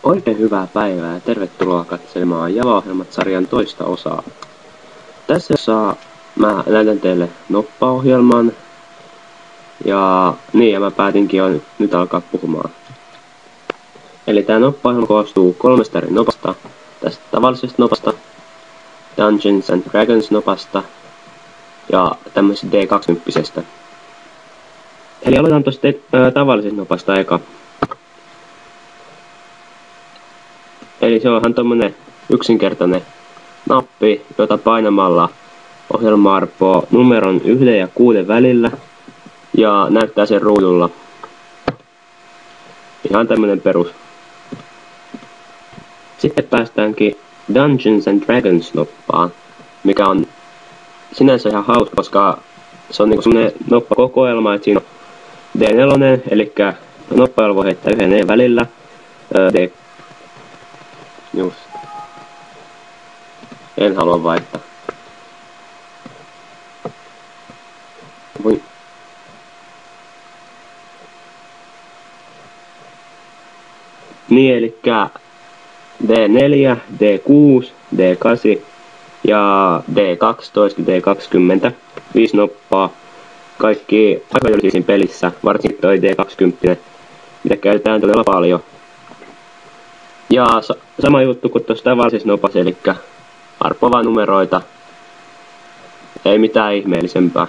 Oikein hyvää päivää ja tervetuloa katselemaan Java-ohjelmat-sarjan toista osaa. Tässä osassa mä näytän teille noppaohjelman ja mä päätinkin jo nyt alkaa puhumaan. Eli tää noppaohjelma koostuu 3 eri nopasta, tästä tavallisesta nopasta, Dungeons and Dragons nopasta ja tämmöisestä D20. Eli aloitetaan tosta tavallisesta nopasta eka. Eli se onhan tommonen yksinkertainen nappi, jota painamalla ohjelma arpoo numeron 1 ja 6 välillä ja näyttää sen ruudulla. Ihan tämmönen perus. Sitten päästäänkin Dungeons and Dragons noppaan, mikä on sinänsä ihan hauska, koska se on niinku semmonen noppakokoelma, että siinä on D4, eli noppailla voi heittää 1 ja välillä, Just. En halua vaihtaa. Voi. Niin, elikkä D4, D6, D8 ja D12, D20. 5 noppaa. Kaikki aika siinä pelissä, varsinkin toi D20, mitä käytetään todella paljon. Ja sama juttu kuin tuossa tavallisessa nopassa, eli arpova numeroita. Ei mitään ihmeellisempää.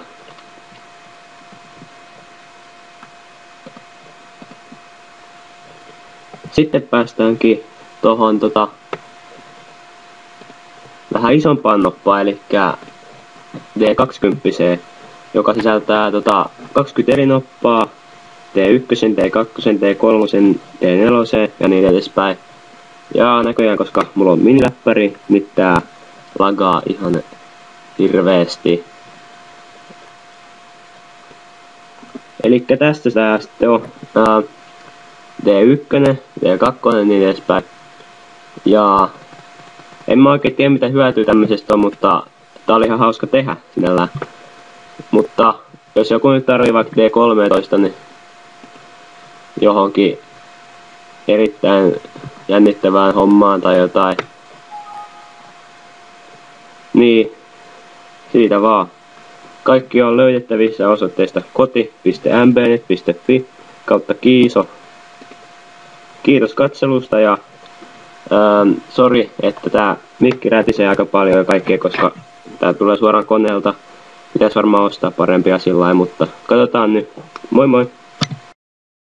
Sitten päästäänkin tohon vähän isompaan noppaan, eli D20, joka sisältää 20 eri noppaa, D1, D2, D3, D4 ja niin edespäin. Ja näköjään, koska mulla on miniläppäri, niin tää lagaa ihan hirveesti. Elikkä tästä tää sitten on D1, D2 ja niin edespäin. Ja en mä oikein tiedä mitä hyötyä tämmöisestä on, mutta tää oli ihan hauska tehdä sinällään. Mutta jos joku nyt tarvii vaikka D13, niin johonkin erittäin jännittävään hommaan tai jotain, niin siitä vaan. Kaikki on löydettävissä osoitteesta koti.mbnet.fi/Kiiso. Kiitos katselusta ja sori, että tää mikki rätisee aika paljon ja kaikkea, koska tää tulee suoraan koneelta. Pitäis varmaan ostaa parempia sillain, mutta katsotaan nyt. Moi moi!